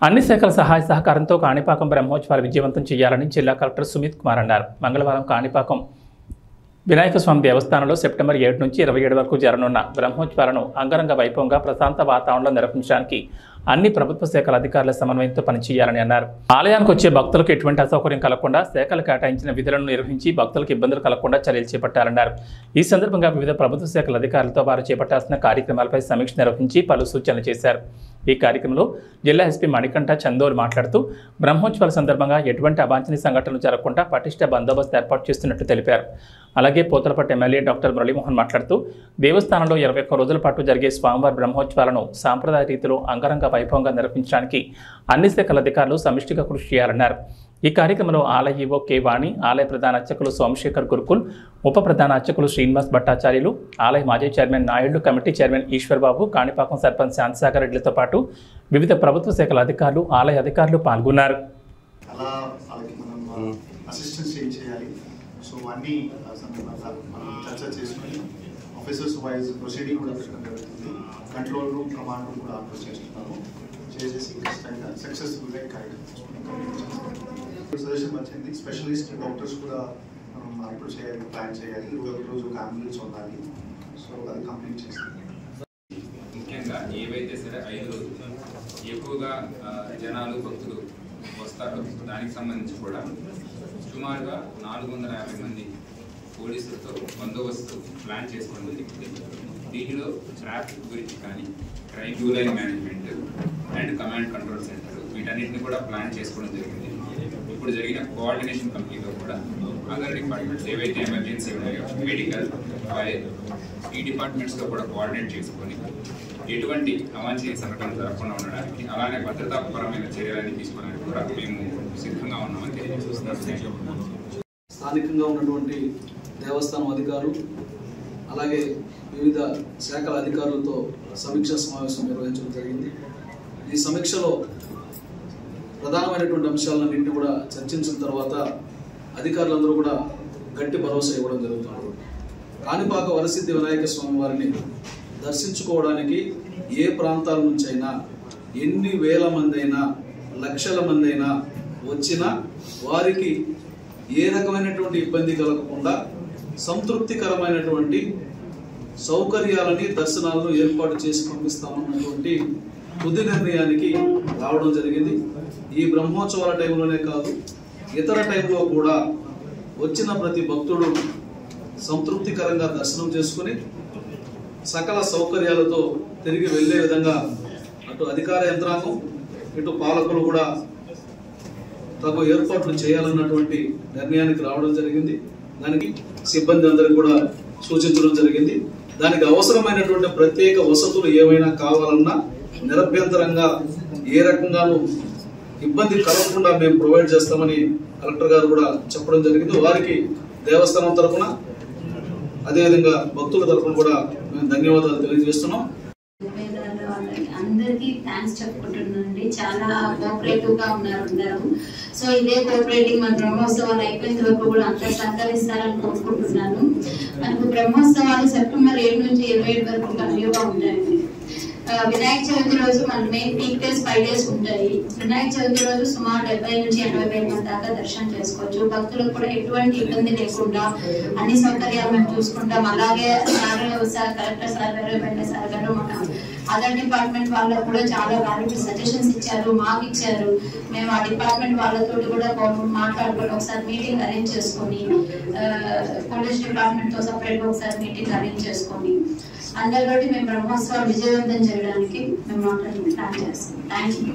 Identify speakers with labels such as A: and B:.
A: అన్ని శాఖల సహాయ సహకారంతో కాణిపాకం బ్రహ్మోత్సవాలు విజయవంతం చేయాలని జిల్లా కలెక్టర్ సుమిత్ కుమార్ అన్నారు. మంగళవారం కాణిపాకం వినాయక స్వామి దేవస్థానంలో సెప్టెంబర్ 7 నుంచి 27 వరకు జరగనున్న బ్రహ్మోత్సవాలను అంగరంగ వైభవంగా ప్రశాంత వాతావరణంలో నిర్వహించడానికి అన్ని ప్రభుత్వ శాఖల అధికారుల సమన్వయంతో పనిచేయాలని అన్నారు. ఆలయానికి వచ్చే భక్తులకు ఎటువంటి అసౌకర్యం కలగకుండా శాఖలు కేటాయించిన విధులను నిర్వహించి భక్తులకు ఇబ్బందులు కలగకుండా చర్యలు చేపట్టాలన్నారు. ఈ సందర్భంగా వివిధ ప్రభుత్వ శాఖల అధికారులతో వారు చేపట్టాల్సిన కార్యక్రమాలపై సమీక్ష నిర్వహించి పలు సూచనలు చేశారు. ఈ కార్యక్రమంలో జిల్లా ఎస్పీ మణికంఠ చందోల్ మాట్లాడుతూ బ్రహ్మోత్సవాల సందర్భంగా ఎటువంటి అవాంఛనీయ సంఘటనలు జరగకుండా పటిష్ట బందోబస్తు ఏర్పాటు చేస్తున్నట్టు తెలిపారు. అలాగే పోతలపట్టు ఎమ్మెల్యే డాక్టర్ మురళీమోహన్ మాట్లాడుతూ దేవస్థానంలో 21 రోజుల పాటు జరిగే స్వామివారి బ్రహ్మోత్సవాలను సాంప్రదాయ రీతిలో అంగరంగ వైభవంగా నిర్వహించడానికి అన్ని శాఖల అధికారులు సమిష్టిగా కృషి చేయాలన్నారు. ఈ కార్యక్రమంలో ఆలయ ఈవో కె వాణి, ఆలయ ప్రధాన అర్చకులు సోమశేఖర్ గురుకుల్, ఉప ప్రధాన అర్చకులు శ్రీనివాస్ భట్టాచార్యులు, ఆలయ మాజీ chairman Naidu, committee chairman Eshwar Babu, Kanipakam sarpanch Shantasagar రెడ్డిలతో పాటు వివిధ ప్రభుత్వ శాఖల అధికారులు, ఆలయ అధికారులు పాల్గొన్నారు.
B: ఆఫీసర్స్ వైజ్ ప్రొసీడింగ్ కూడా పెట్టడం జరుగుతుంది. కంట్రోల్ రూమ్, కమాండ్ రూమ్ కూడా ఆపరేట్ చేస్తున్నాము. చేసేసి ఖచ్చితంగా సక్సెస్ఫుల్గా సజెషన్ వచ్చింది. స్పెషలిస్ట్ డాక్టర్స్ కూడా మనం ఇప్పుడు చేయాలి, ప్లాన్ చేయాలి. రోజు ఒక అంబులెన్స్ ఉండాలి. సో అది కంప్లీట్ చేస్తాం.
C: ముఖ్యంగా ఏవైతే సరే 5 రోజులు ఎక్కువగా జనాలు భక్తులు వస్తారో దానికి సంబంధించి కూడా సుమారుగా 450 మంది పోలీసులతో బందోబస్తు ప్లాన్ చేసుకోవడం జరిగింది. దీనిలో ట్రాఫిక్ గురించి కానీ crime queue line management and command control centre వీటన్నిటిని కూడా ప్లాన్ చేసుకోవడం జరిగింది. ఇప్పుడు జరిగిన కోఆర్డినేషన్ కమిటీలో కూడా అదర్ డిపార్ట్మెంట్స్ ఏవైతే ఎమర్జెన్సీ ఉన్నాయో మెడికల్, ఫైర్ ఈ డిపార్ట్మెంట్స్తో కూడా కోఆర్డినేట్ చేసుకొని ఎటువంటి అవాంఛనీయ సంఘటనలు జరగకుండా ఉండడానికి అలానే భద్రతాపరమైన చర్యలన్నీ తీసుకోవడానికి కూడా మేము సిద్ధంగా ఉన్నామని తెలియజేస్తున్నాం.
D: స్థానికంగా ఉన్నటువంటి దేవస్థానం అధికారులు అలాగే వివిధ శాఖల అధికారులతో సమీక్షా సమావేశం నిర్వహించడం జరిగింది. ఈ సమీక్షలో ప్రధానమైనటువంటి అంశాలన్నింటినీ కూడా చర్చించిన తర్వాత అధికారులందరూ కూడా గట్టి భరోసా ఇవ్వడం జరుగుతుంది. కాణిపాక వరసిద్ధి వినాయక స్వామి వారిని దర్శించుకోవడానికి ఏ ప్రాంతాల నుంచి అయినా ఎన్ని వేల మంది అయినా లక్షల మంది అయినా వచ్చినా వారికి ఏ రకమైనటువంటి ఇబ్బంది కలగకుండా సంతృప్తికరమైనటువంటి సౌకర్యాలని, దర్శనాలను ఏర్పాటు చేసి పంపిస్తామన్నటువంటి తుది నిర్ణయానికి రావడం జరిగింది. ఈ బ్రహ్మోత్సవాల టైంలోనే కాదు, ఇతర టైంలో కూడా వచ్చిన ప్రతి భక్తుడు సంతృప్తికరంగా దర్శనం చేసుకుని సకల సౌకర్యాలతో తిరిగి వెళ్లే విధంగా అటు అధికార యంత్రాంగం, ఇటు పాలకులు కూడా తగు ఏర్పాట్లు చేయాలన్నటువంటి నిర్ణయానికి రావడం జరిగింది. దానికి సిబ్బంది అందరికి కూడా సూచించడం జరిగింది. దానికి అవసరమైనటువంటి ప్రత్యేక వసతులు ఏమైనా కావాలన్నా నిరభ్యంతరంగా ఏ రకంగానూ ఇబ్బంది కలగకుండా మేము ప్రొవైడ్ చేస్తామని కలెక్టర్ గారు కూడా చెప్పడం జరిగింది. వారికి దేవస్థానం తరఫున అదేవిధంగా భక్తుల తరఫున కూడా మేము ధన్యవాదాలు తెలియజేస్తున్నాం.
E: అందరికీ థ్యాంక్స్ చెప్పుకుంటున్నానండి. చాలా కోఆపరేటివ్ గా ఉన్నారు అందరూ. సో ఇదే కోఆపరేటింగ్ మన బ్రహ్మోత్సవాలు అయిపోయిన వరకు కూడా అంతా సహకరిస్తారని కోరుకుంటున్నాను. మనకు బ్రహ్మోత్సవాలు సెప్టెంబర్ 7 నుంచి 27 వరకు కంటిన్యూగా ఉంటాయండి. వినాయక చవితి రోజు మన మెయిన్ పీక్ డేస్ 5 డేస్ ఉంటాయి. వినాయక చవితి రోజు సుమారు 70 నుంచి 80 వేల మంది దాకా దర్శనం చేసుకోవచ్చు. భక్తులకు కూడా ఎటువంటి ఇబ్బంది లేకుండా అన్ని సౌకర్యాలు మేము చూసుకుంటాం. అలాగే కలెక్టర్ సార్ గారు, ఎమ్మెల్యే సార్ గారు, మన అదర్ డిపార్ట్మెంట్ వాళ్ళకు కూడా చాలా వాల్యుబుల్ సజెషన్స్ ఇచ్చారు, మాకు ఇచ్చారు. మేము ఆ డిపార్ట్మెంట్ వాళ్ళతో కూడా మాట్లాడుకొని ఒకసారి మీటింగ్ అరేంజ్ చేసుకొని, పోలీస్ డిపార్ట్మెంట్ తో సపరేట్ గా ఒకసారి మీటింగ్ అరేంజ్ చేసుకొని అందరితోటి మేము బ్రహ్మోత్సవాలు విజయవంతం చేయడానికి మేము ప్లాన్ చేస్తాం. Thank you.